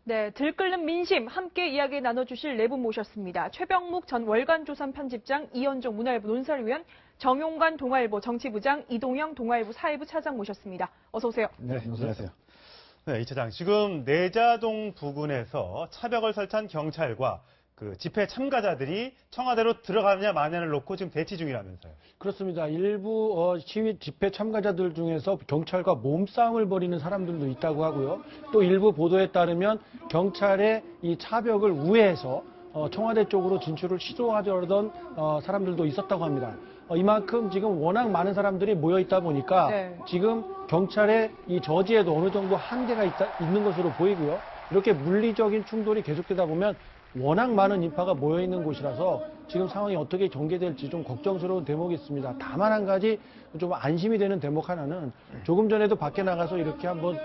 네, 들끓는 민심 함께 이야기 나눠주실 네 분 모셨습니다. 최병묵 전 월간조선 편집장, 이현종 문화일보 논설위원, 정용관 동아일보 정치부장, 이동영 동아일보 사회부 차장 모셨습니다. 어서 오세요. 네, 안녕하세요. 네, 이 차장. 지금 내자동 부근에서 차벽을 설치한 경찰과 그 집회 참가자들이 청와대로 들어가느냐 마냐를 놓고 지금 대치 중이라면서요. 그렇습니다. 일부 시위 집회 참가자들 중에서 경찰과 몸싸움을 벌이는 사람들도 있다고 하고요. 또 일부 보도에 따르면 경찰의 이 차벽을 우회해서 청와대 쪽으로 진출을 시도하려던 사람들도 있었다고 합니다. 이만큼 지금 워낙 많은 사람들이 모여 있다 보니까 네. 지금 경찰의 이 저지에도 어느 정도 한계가 있는 것으로 보이고요. 이렇게 물리적인 충돌이 계속되다 보면 워낙 많은 인파가 모여 있는 곳이라서 지금 상황이 어떻게 전개될지 좀 걱정스러운 대목이 있습니다. 다만 한 가지 좀 안심이 되는 대목 하나는 조금 전에도 밖에 나가서 이렇게 한번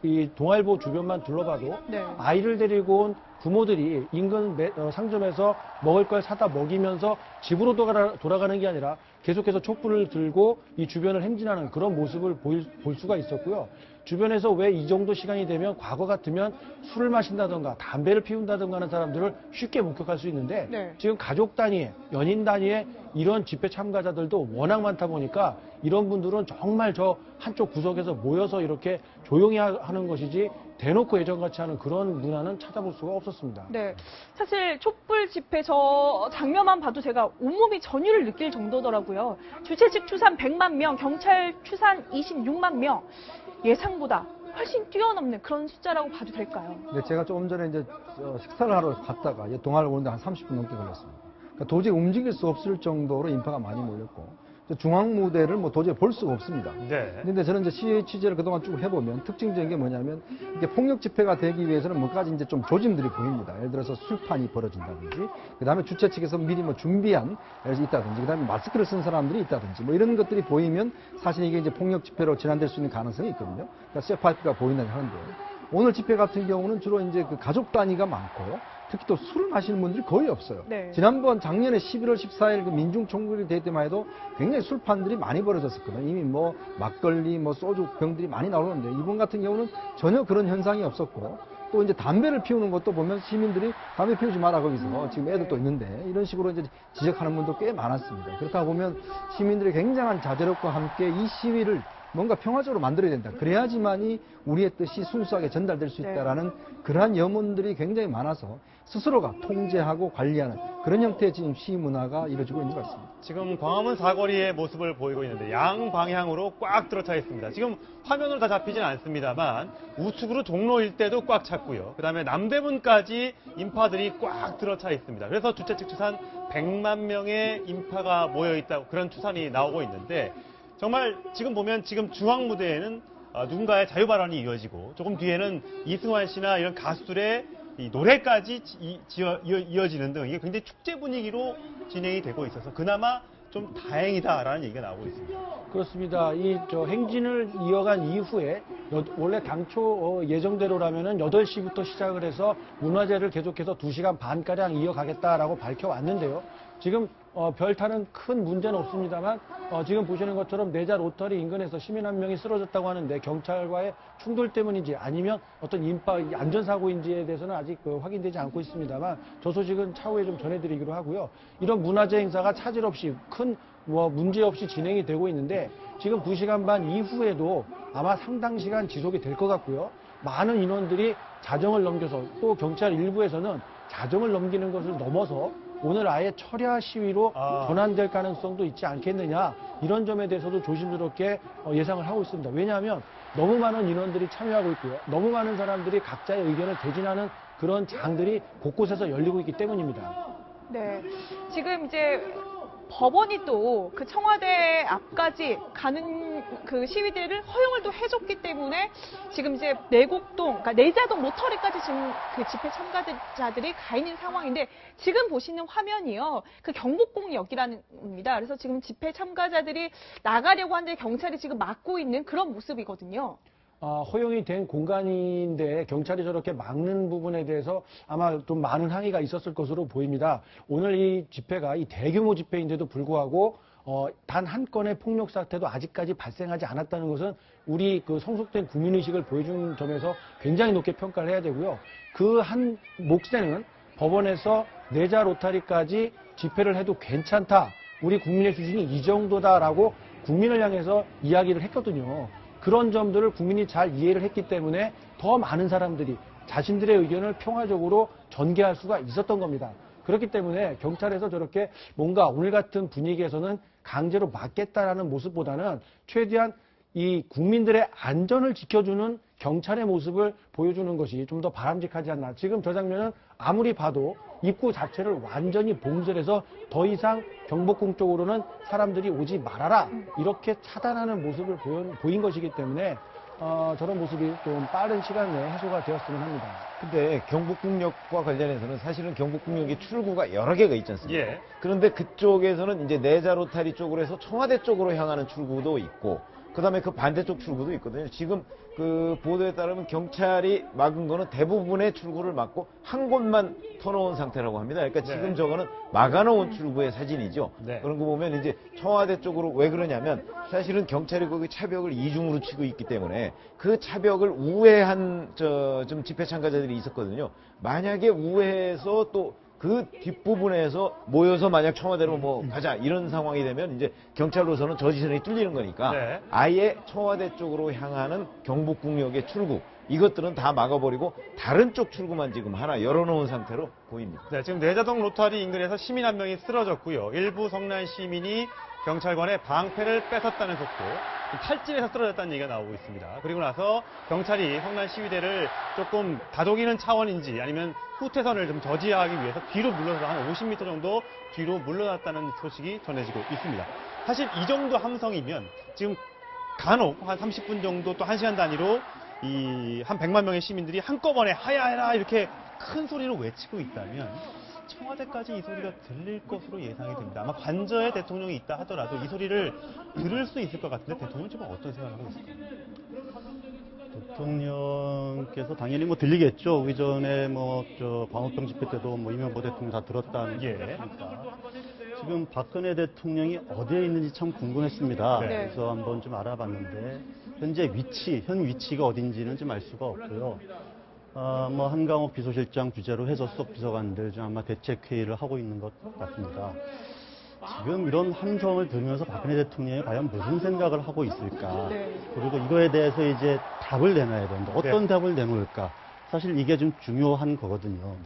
이 동아일보 주변만 둘러봐도 네. 아이를 데리고 온 부모들이 인근 상점에서 먹을 걸 사다 먹이면서 집으로 돌아가는 게 아니라 계속해서 촛불을 들고 이 주변을 행진하는 그런 모습을 볼 수가 있었고요. 주변에서 왜 이 정도 시간이 되면 과거 같으면 술을 마신다던가 담배를 피운다던가 하는 사람들을 쉽게 목격할 수 있는데 네. 지금 가족 단위의, 연인 단위의 이런 집회 참가자들도 워낙 많다 보니까 이런 분들은 정말 저 한쪽 구석에서 모여서 이렇게 조용히 하는 것이지 대놓고 예전같이 하는 그런 문화는 찾아볼 수가 없었습니다. 네, 사실 촛불 집회 저 장면만 봐도 제가 온몸이 전율을 느낄 정도더라고요. 주최 측 추산 100만 명, 경찰 추산 26만 명. 예상보다 훨씬 뛰어넘는 그런 숫자라고 봐도 될까요? 네, 제가 조금 전에 이제 식사를 하러 갔다가 동아를 오는데 한 30분 넘게 걸렸습니다. 그러니까 도저히 움직일 수 없을 정도로 인파가 많이 몰렸고 중앙 무대를 뭐 도저히 볼 수가 없습니다. 네. 근데 저는 이제 시위 취재를 그동안 쭉 해보면 특징적인 게 뭐냐면 이게 폭력 집회가 되기 위해서는 몇 가지 이제 좀 조짐들이 보입니다. 예를 들어서 술판이 벌어진다든지, 그 다음에 주최 측에서 미리 뭐 준비한 있다든지, 그 다음에 마스크를 쓴 사람들이 있다든지, 뭐 이런 것들이 보이면 사실 이게 이제 폭력 집회로 진화될 수 있는 가능성이 있거든요. 그러니까 쇠파이프가 보인다고 하는데 오늘 집회 같은 경우는 주로 이제 그 가족 단위가 많고 특히 또 술을 마시는 분들이 거의 없어요. 네. 지난번 작년에 11월 14일 그 민중총궐이 될 때만 해도 굉장히 술판들이 많이 벌어졌었거든요. 이미 뭐 막걸리, 뭐 소주 병들이 많이 나오는데 이번 같은 경우는 전혀 그런 현상이 없었고 또 이제 담배를 피우는 것도 보면 시민들이 담배 피우지 마라 거기서 지금 애들도 있는데 이런 식으로 이제 지적하는 분도 꽤 많았습니다. 그렇다 보면 시민들의 굉장한 자제력과 함께 이 시위를 뭔가 평화적으로 만들어야 된다. 그래야지만이 우리의 뜻이 순수하게 전달될 수 있다라는 그러한 염원들이 굉장히 많아서 스스로가 통제하고 관리하는 그런 형태의 지금 시위 문화가 이루어지고 있는 것 같습니다. 지금 광화문 사거리의 모습을 보이고 있는데 양 방향으로 꽉 들어차 있습니다. 지금 화면으로 다 잡히진 않습니다만 우측으로 종로 일대도 꽉 찼고요. 그다음에 남대문까지 인파들이 꽉 들어차 있습니다. 그래서 주최 측 추산 100만 명의 인파가 모여 있다고 그런 추산이 나오고 있는데 정말 지금 보면 지금 중앙 무대에는 누군가의 자유 발언이 이어지고 조금 뒤에는 이승환 씨나 이런 가수들의 이 노래까지 이어지는 등 이게 굉장히 축제 분위기로 진행이 되고 있어서 그나마 좀 다행이다라는 얘기가 나오고 있습니다. 그렇습니다. 이 행진을 이어간 이후에 원래 당초 예정대로라면은 8시부터 시작을 해서 문화제를 계속해서 2시간 반가량 이어가겠다라고 밝혀왔는데요. 지금 별다른 큰 문제는 없습니다만 지금 보시는 것처럼 내자 로터리 인근에서 시민 한 명이 쓰러졌다고 하는데 경찰과의 충돌 때문인지 아니면 어떤 인파 안전사고인지에 대해서는 아직 확인되지 않고 있습니다만 저 소식은 차후에 좀 전해드리기로 하고요. 이런 문화제 행사가 차질 없이 큰 문제 없이 진행이 되고 있는데 지금 2시간 반 이후에도 아마 상당 시간 지속이 될 것 같고요. 많은 인원들이 자정을 넘겨서 또 경찰 일부에서는 자정을 넘기는 것을 넘어서 오늘 아예 철야 시위로 전환될 가능성도 있지 않겠느냐 이런 점에 대해서도 조심스럽게 예상을 하고 있습니다. 왜냐하면 너무 많은 인원들이 참여하고 있고요. 너무 많은 사람들이 각자의 의견을 대진하는 그런 장들이 곳곳에서 열리고 있기 때문입니다. 네, 지금 이제 법원이 또 그 청와대 앞까지 가는 그 시위대를 허용을 또 해줬기 때문에 지금 이제 내곡동, 그러니까 내자동 로터리까지 지금 그 집회 참가자들이 가 있는 상황인데 지금 보시는 화면이요. 그 경복궁역이라는 겁니다. 그래서 지금 집회 참가자들이 나가려고 하는데 경찰이 지금 막고 있는 그런 모습이거든요. 허용이 된 공간인데 경찰이 저렇게 막는 부분에 대해서 아마 좀 많은 항의가 있었을 것으로 보입니다. 오늘 이 집회가 이 대규모 집회인데도 불구하고 단 한 건의 폭력 사태도 아직까지 발생하지 않았다는 것은 우리 그 성숙된 국민의식을 보여준 점에서 굉장히 높게 평가를 해야 되고요. 그 한 몫에는 법원에서 내자 로타리까지 집회를 해도 괜찮다. 우리 국민의 수준이 이 정도다라고 국민을 향해서 이야기를 했거든요. 그런 점들을 국민이 잘 이해를 했기 때문에 더 많은 사람들이 자신들의 의견을 평화적으로 전개할 수가 있었던 겁니다. 그렇기 때문에 경찰에서 저렇게 뭔가 오늘 같은 분위기에서는 강제로 막겠다라는 모습보다는 최대한 이 국민들의 안전을 지켜주는 경찰의 모습을 보여주는 것이 좀 더 바람직하지 않나. 지금 저 장면은 아무리 봐도 입구 자체를 완전히 봉쇄해서 더 이상 경복궁 쪽으로는 사람들이 오지 말아라. 이렇게 차단하는 모습을 보인 것이기 때문에 저런 모습이 좀 빠른 시간 내에 해소가 되었으면 합니다. 근데 경복궁역과 관련해서는 사실은 경복궁역의 출구가 여러 개가 있지 않습니까? 예. 그런데 그쪽에서는 이제 내자 로타리 쪽으로 해서 청와대 쪽으로 향하는 출구도 있고, 그 다음에 그 반대쪽 출구도 있거든요. 지금 그 보도에 따르면 경찰이 막은 거는 대부분의 출구를 막고 한 곳만 터놓은 상태라고 합니다. 그러니까 지금 네. 저거는 막아놓은 출구의 사진이죠. 네. 그런 거 보면 이제 청와대 쪽으로 왜 그러냐면 사실은 경찰이 거기 차벽을 이중으로 치고 있기 때문에 그 차벽을 우회한 좀 집회 참가자들이 있었거든요. 만약에 우회해서 또 그 뒷부분에서 모여서 만약 청와대로 뭐 가자 이런 상황이 되면 이제 경찰로서는 저 지선이 뚫리는 거니까 네. 아예 청와대 쪽으로 향하는 경복궁역의 출구 이것들은 다 막아버리고 다른 쪽 출구만 지금 하나 열어놓은 상태로 보입니다. 네, 지금 내자동 로타리 인근에서 시민 한 명이 쓰러졌고요. 일부 성난 시민이 경찰관의 방패를 뺏었다는 속보, 탈진해서 쓰러졌다는 얘기가 나오고 있습니다. 그리고 나서 경찰이 성난 시위대를 조금 다독이는 차원인지 아니면 후퇴선을 좀 저지하기 위해서 뒤로 물러서 한 50m 정도 뒤로 물러났다는 소식이 전해지고 있습니다. 사실 이 정도 함성이면 지금 간혹 한 30분 정도 또 1시간 단위로 이 한 100만 명의 시민들이 한꺼번에 하야해라 이렇게 큰 소리로 외치고 있다면 청와대까지 이 소리가 들릴 것으로 예상이 됩니다. 아마 관저에 대통령이 있다 하더라도 이 소리를 들을 수 있을 것 같은데 대통령은 지금 어떤 생각을 하고 있을까요? 대통령께서 당연히 뭐 들리겠죠. 오기 전에 광우병 집회 때도 이명박 대통령 다 들었다는 예. 얘기니까. 지금 박근혜 대통령이 어디에 있는지 참 궁금했습니다. 네. 그래서 한번 좀 알아봤는데 현재 현 위치가 어딘지는 좀 알 수가 없고요. 한강호 비서실장 주재로 해서 수석 비서관들 좀 아마 대책회의를 하고 있는 것 같습니다. 지금 이런 함성을 들으면서 박근혜 대통령이 과연 무슨 생각을 하고 있을까? 네. 그리고 이거에 대해서 이제 답을 내놔야 되는데 어떤 네. 답을 내놓을까? 사실 이게 좀 중요한 거거든요.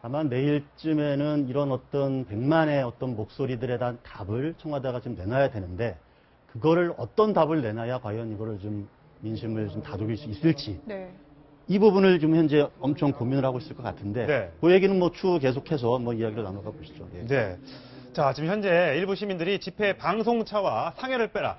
아마 내일쯤에는 이런 어떤 100만의 어떤 목소리들에 대한 답을 청와대가 좀 내놔야 되는데 그거를 어떤 답을 내놔야 과연 이거를 좀 민심을 좀 다독일 수 있을지 네. 이 부분을 좀 현재 엄청 고민을 하고 있을 것 같은데 네. 그 얘기는 추후 계속해서 이야기를 나눠가 보시죠. 예. 네. 자, 지금 현재 일부 시민들이 집회 방송차와 상여를 빼라.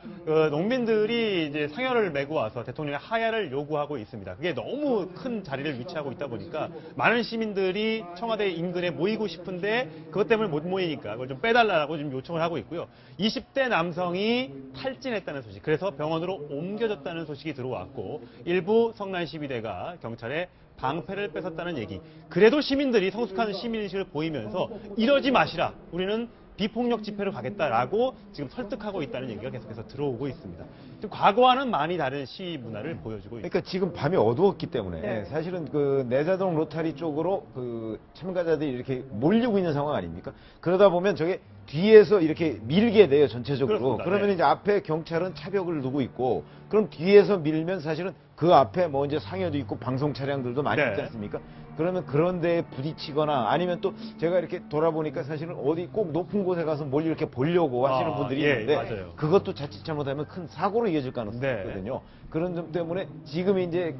농민들이 이제 상여를 메고 와서 대통령의 하야를 요구하고 있습니다. 그게 너무 큰 자리를 위치하고 있다 보니까 많은 시민들이 청와대 인근에 모이고 싶은데 그것 때문에 못 모이니까 그걸 좀 빼달라고 지금 요청을 하고 있고요. 20대 남성이 탈진했다는 소식, 그래서 병원으로 옮겨졌다는 소식이 들어왔고 일부 성난 시위대가 경찰에 방패를 뺏었다는 얘기. 그래도 시민들이 성숙한 시민의식을 보이면서 이러지 마시라. 우리는 비폭력 집회를 가겠다라고 지금 설득하고 있다는 얘기가 계속해서 들어오고 있습니다. 지금 과거와는 많이 다른 시위 문화를 보여주고 있습니다. 그러니까 지금 밤이 어두웠기 때문에 네. 사실은 그 내자동 로타리 쪽으로 그 참가자들이 이렇게 몰리고 있는 상황 아닙니까? 그러다 보면 저게 뒤에서 이렇게 밀게 돼요, 전체적으로. 그렇습니다. 그러면 네. 이제 앞에 경찰은 차벽을 두고 있고, 그럼 뒤에서 밀면 사실은 그 앞에 이제 상여도 있고 방송 차량들도 많이 네. 있지 않습니까? 그러면 그런 데에 부딪히거나 아니면 또 제가 이렇게 돌아보니까 사실은 어디 꼭 높은 곳에 가서 뭘 이렇게 보려고 하시는 분들이 예, 있는데 맞아요. 그것도 자칫 잘못하면 큰 사고로 이어질 가능성이 네. 있거든요. 그런 점 때문에 지금 이제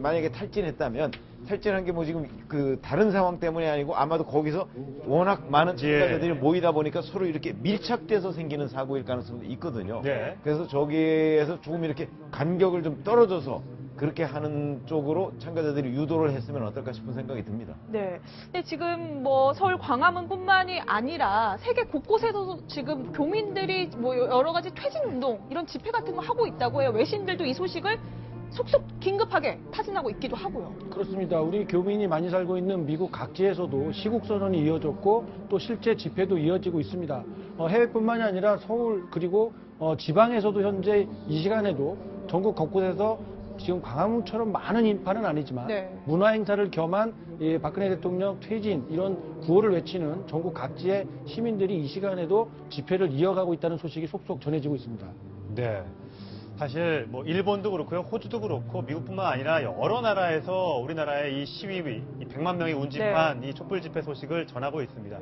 만약에 탈진했다면 탈진한 게 지금 다른 상황 때문이 아니고 아마도 거기서 워낙 많은 참가자들이 모이다 보니까 서로 이렇게 밀착돼서 생기는 사고일 가능성도 있거든요. 네. 그래서 저기에서 조금 이렇게 간격을 좀 떨어져서 그렇게 하는 쪽으로 참가자들이 유도를 했으면 어떨까 싶은 생각이 듭니다. 네. 근데 지금 서울 광화문뿐만이 아니라 세계 곳곳에서 지금 교민들이 여러 가지 퇴진 운동 이런 집회 같은 거 하고 있다고 해요. 외신들도 이 소식을 속속 긴급하게 타진하고 있기도 하고요. 그렇습니다. 우리 교민이 많이 살고 있는 미국 각지에서도 시국 선언이 이어졌고 또 실제 집회도 이어지고 있습니다. 해외뿐만이 아니라 서울 그리고 지방에서도 현재 이 시간에도 전국 곳곳에서 지금 광화문처럼 많은 인파는 아니지만 네. 문화 행사를 겸한 박근혜 대통령 퇴진 이런 구호를 외치는 전국 각지의 시민들이 이 시간에도 집회를 이어가고 있다는 소식이 속속 전해지고 있습니다. 네. 사실 뭐 일본도 그렇고요, 호주도 그렇고 미국뿐만 아니라 여러 나라에서 우리나라의 이 시위, 이 100만 명이 운집한 이 촛불 집회 소식을 전하고 있습니다.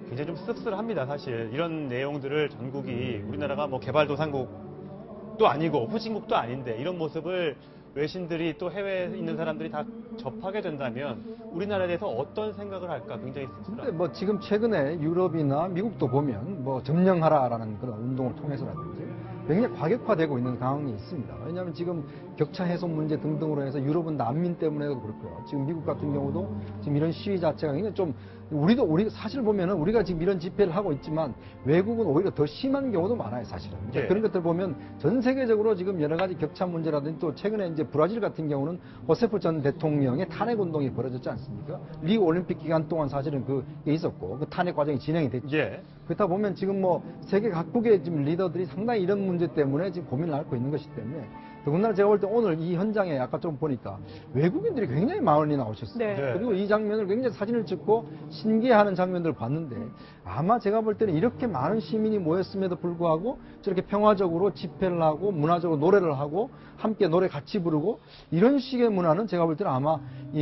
굉장히 좀 씁쓸합니다, 사실. 이런 내용들을 전국이 우리나라가 뭐 개발도상국도 아니고 후진국도 아닌데 이런 모습을 외신들이 또 해외에 있는 사람들이 다 접하게 된다면 우리나라에 대해서 어떤 생각을 할까 굉장히 근데 씁쓸합니다. 뭐 지금 최근에 유럽이나 미국도 보면 뭐 점령하라라는 그런 운동을 통해서라든지 굉장히 과격화되고 있는 상황이 있습니다. 왜냐하면 지금 격차 해소 문제 등등으로 해서 유럽은 난민 때문에도 그렇고요. 지금 미국 같은 경우도 지금 이런 시위 자체가 굉장히 좀 우리 사실 보면은 우리가 지금 이런 집회를 하고 있지만 외국은 오히려 더 심한 경우도 많아요, 사실은. 예. 그런 것들 보면 전 세계적으로 지금 여러 가지 격차 문제라든지 또 최근에 이제 브라질 같은 경우는 호세프 전 대통령의 탄핵 운동이 벌어졌지 않습니까? 리우 올림픽 기간 동안 사실은 그게 있었고 그 탄핵 과정이 진행이 됐죠. 예. 그렇다 보면 지금 뭐 세계 각국의 지금 리더들이 상당히 이런 문제 때문에 지금 고민을 앓고 있는 것이기 때문에 더군다나 제가 볼 때 오늘 이 현장에 아까 좀 보니까 외국인들이 굉장히 많이 나오셨어요. 네. 네. 그리고 이 장면을 굉장히 사진을 찍고 신기해하는 장면들을 봤는데 아마 제가 볼 때는 이렇게 많은 시민이 모였음에도 불구하고 저렇게 평화적으로 집회를 하고 문화적으로 노래를 하고 함께 노래 같이 부르고 이런 식의 문화는 제가 볼 때는 아마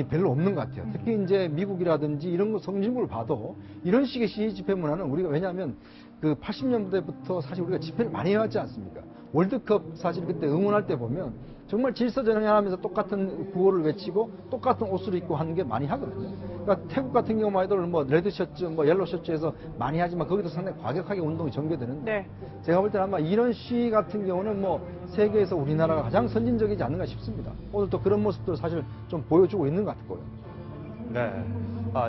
별로 없는 것 같아요. 특히 이제 미국이라든지 이런 거 선진국을 봐도 이런 식의 시위 집회 문화는 우리가 왜냐하면 그 80년대부터 사실 우리가 집회를 많이 해왔지 않습니까? 월드컵 사실 그때 응원할 때 보면 정말 질서정연하면서 똑같은 구호를 외치고 똑같은 옷을 입고 하는 게 많이 하거든요. 그러니까 태국 같은 경우만 해도 뭐 레드 셔츠, 뭐 옐로 셔츠에서 많이 하지만 거기도 상당히 과격하게 운동이 전개되는데 네. 제가 볼 때는 아마 이런 시위 같은 경우는 뭐 세계에서 우리나라가 가장 선진적이지 않는가 싶습니다. 오늘 또 그런 모습도 사실 좀 보여주고 있는 것 같고요. 네.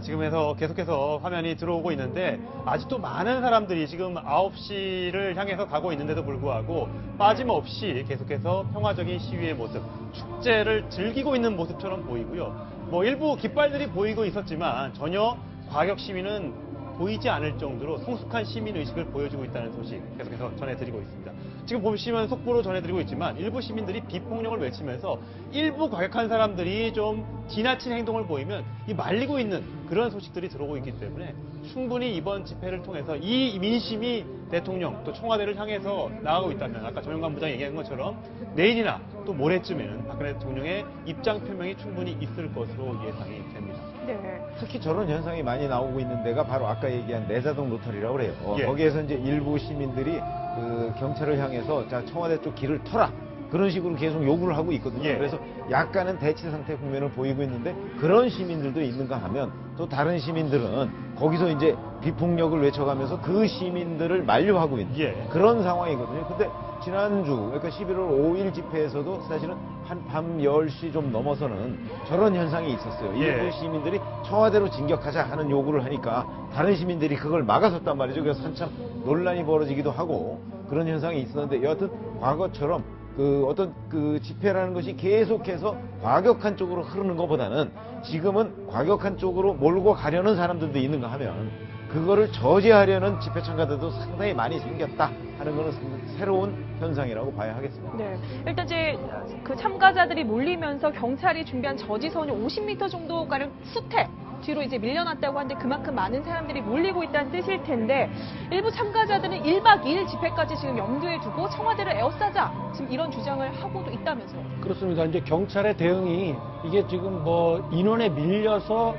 지금에서 계속해서 화면이 들어오고 있는데 아직도 많은 사람들이 지금 9시를 향해서 가고 있는데도 불구하고 빠짐없이 계속해서 평화적인 시위의 모습, 축제를 즐기고 있는 모습처럼 보이고요. 뭐 일부 깃발들이 보이고 있었지만 전혀 과격 시위는 보이지 않을 정도로 성숙한 시민의식을 보여주고 있다는 소식 계속해서 전해드리고 있습니다. 지금 보시면 속보로 전해드리고 있지만 일부 시민들이 비폭력을 외치면서 일부 과격한 사람들이 좀 지나친 행동을 보이면 이 말리고 있는 그런 소식들이 들어오고 있기 때문에 충분히 이번 집회를 통해서 이 민심이 대통령 또 청와대를 향해서 나가고 있다면 아까 정영관 부장이 얘기한 것처럼 내일이나 또 모레쯤에는 박근혜 대통령의 입장 표명이 충분히 있을 것으로 예상이 됩니다. 네. 특히 저런 현상이 많이 나오고 있는 데가 바로 아까 얘기한 내자동 로터리라고 그래요. 예. 거기에서 이제 일부 시민들이 그 경찰을 향해서 자 청와대 쪽 길을 터라 그런 식으로 계속 요구를 하고 있거든요. 예. 그래서 약간은 대치 상태 국면을 보이고 있는데 그런 시민들도 있는가 하면 또 다른 시민들은 거기서 이제 비폭력을 외쳐가면서 그 시민들을 만류하고 있는 예. 그런 상황이거든요. 근데 지난주 그러니까 11월 5일 집회에서도 사실은 한 밤 10시 좀 넘어서는 저런 현상이 있었어요. 예. 일부 시민들이 청와대로 진격하자 하는 요구를 하니까 다른 시민들이 그걸 막아섰단 말이죠. 그래서 한참 논란이 벌어지기도 하고 그런 현상이 있었는데 여하튼 과거처럼 그 어떤 그 집회라는 것이 계속해서 과격한 쪽으로 흐르는 것보다는 지금은 과격한 쪽으로 몰고 가려는 사람들도 있는가 하면 그거를 저지하려는 집회 참가자들도 상당히 많이 생겼다 하는 것은 새로운 현상이라고 봐야 하겠습니다. 네. 일단 이제 그 참가자들이 몰리면서 경찰이 준비한 저지선이 50m 정도가량 수태 뒤로 이제 밀려났다고 하는데 그만큼 많은 사람들이 몰리고 있다는 뜻일 텐데 일부 참가자들은 1박 2일 집회까지 지금 염두에 두고 청와대를 에워싸자 지금 이런 주장을 하고도 있다면서요. 그렇습니다. 이제 경찰의 대응이 이게 지금 뭐 인원에 밀려서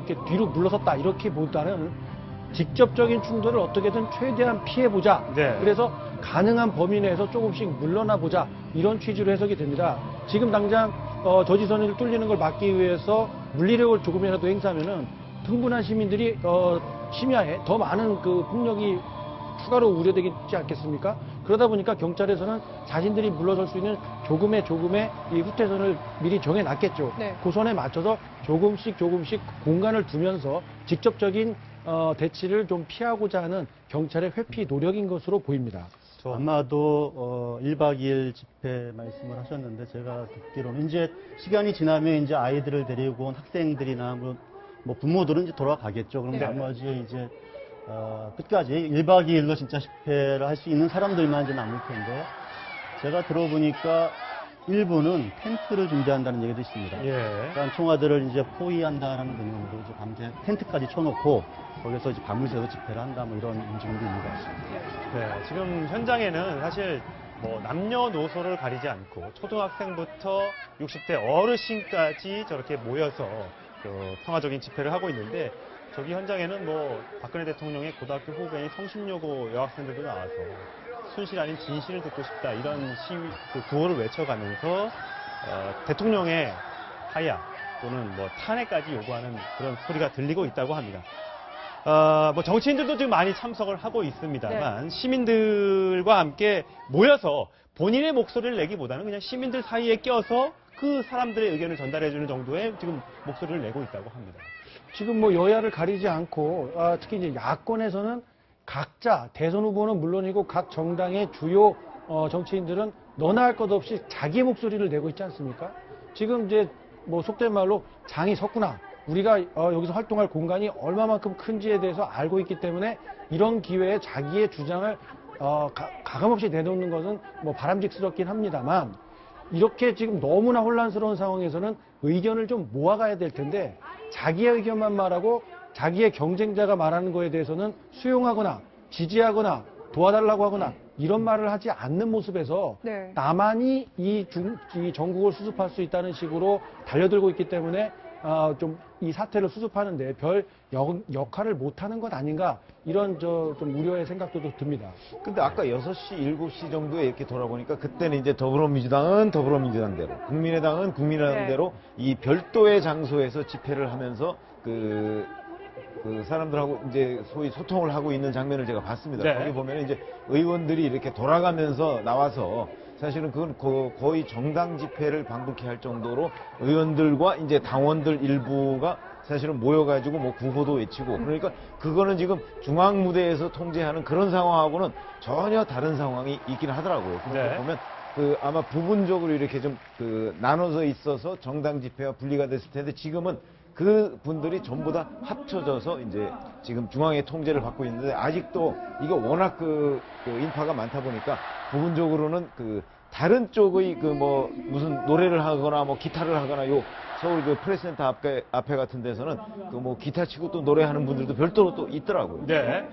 이렇게 뒤로 물러섰다 이렇게보다는 직접적인 충돌을 어떻게든 최대한 피해보자. 네. 그래서 가능한 범위 내에서 조금씩 물러나 보자. 이런 취지로 해석이 됩니다. 지금 당장 저지선을 뚫리는 걸 막기 위해서 물리력을 조금이라도 행사하면은 흥분한 시민들이 심야에 더 많은 그 폭력이 추가로 우려되지 않겠습니까? 그러다 보니까 경찰에서는 자신들이 물러설 수 있는 조금의 이 후퇴선을 미리 정해놨겠죠. 네. 그 선에 맞춰서 조금씩 공간을 두면서 직접적인 대치를 좀 피하고자 하는 경찰의 회피 노력인 것으로 보입니다. 그렇죠. 아마도 1박 2일 집회 말씀을 하셨는데 제가 듣기로는 이제 시간이 지나면 이제 아이들을 데리고 온 학생들이나 뭐 부모들은 이제 돌아가겠죠. 그럼 네. 나머지 이제 끝까지 1박 2일로 진짜 집회를 할 수 있는 사람들만 이제 남을 텐데 제가 들어보니까 일부는 텐트를 준비한다는 얘기도 있습니다. 예. 그러니까 청와대를 이제 포위한다라는 개념으로 이제 밤새 텐트까지 쳐놓고 거기서 이제 밤을 새서 집회를 한다 뭐 이런 움직임도 있는 것 같습니다. 네, 지금 현장에는 사실 뭐 남녀노소를 가리지 않고 초등학생부터 60대 어르신까지 저렇게 모여서 평화적인 집회를 하고 있는데 저기 현장에는 뭐 박근혜 대통령의 고등학교 후배인 성신여고 여학생들도 나와서 순실 아닌 진실을 듣고 싶다 이런 구호를 외쳐가면서 대통령의 하야 또는 뭐 탄핵까지 요구하는 그런 소리가 들리고 있다고 합니다. 뭐 정치인들도 지금 많이 참석을 하고 있습니다만 시민들과 함께 모여서 본인의 목소리를 내기보다는 그냥 시민들 사이에 껴서 그 사람들의 의견을 전달해주는 정도의 지금 목소리를 내고 있다고 합니다. 지금 뭐 여야를 가리지 않고 특히 이제 야권에서는 각자 대선 후보는 물론이고 각 정당의 주요 정치인들은 너나 할 것 없이 자기 목소리를 내고 있지 않습니까? 지금 이제 뭐 속된 말로 장이 섰구나. 우리가 여기서 활동할 공간이 얼마만큼 큰지에 대해서 알고 있기 때문에 이런 기회에 자기의 주장을 가감없이 내놓는 것은 뭐 바람직스럽긴 합니다만 이렇게 지금 너무나 혼란스러운 상황에서는 의견을 좀 모아가야 될 텐데 자기의 의견만 말하고 자기의 경쟁자가 말하는 거에 대해서는 수용하거나 지지하거나 도와달라고 하거나 이런 말을 하지 않는 모습에서 네. 나만이 이 전국을 수습할 수 있다는 식으로 달려들고 있기 때문에 좀 이 사태를 수습하는데 별 역할을 못하는 것 아닌가 이런 좀 우려의 생각도 듭니다. 근데 아까 6시, 7시 정도에 이렇게 돌아보니까 그때는 이제 더불어민주당은 더불어민주당대로, 국민의당은 국민의당대로 이 별도의 장소에서 집회를 하면서 그 사람들하고 이제 소위 소통을 하고 있는 장면을 제가 봤습니다. 네. 거기 보면 이제 의원들이 이렇게 돌아가면서 나와서 사실은 그건 거의 정당 집회를 방불케 할 정도로 의원들과 이제 당원들 일부가 사실은 모여가지고 뭐 구호도 외치고 그러니까 그거는 지금 중앙 무대에서 통제하는 그런 상황하고는 전혀 다른 상황이 있긴 하더라고요. 그렇게 네. 보면 아마 부분적으로 이렇게 좀 나눠져 있어서 정당 집회와 분리가 됐을 텐데 지금은 그 분들이 전부 다 합쳐져서 이제 지금 중앙의 통제를 받고 있는데 아직도 이거 워낙 인파가 많다 보니까 부분적으로는 다른 쪽의 뭐 무슨 노래를 하거나 뭐 기타를 하거나 요 서울 프레스센터 앞에 같은 데서는 뭐 기타 치고 또 노래하는 분들도 별도로 또 있더라고요. 네.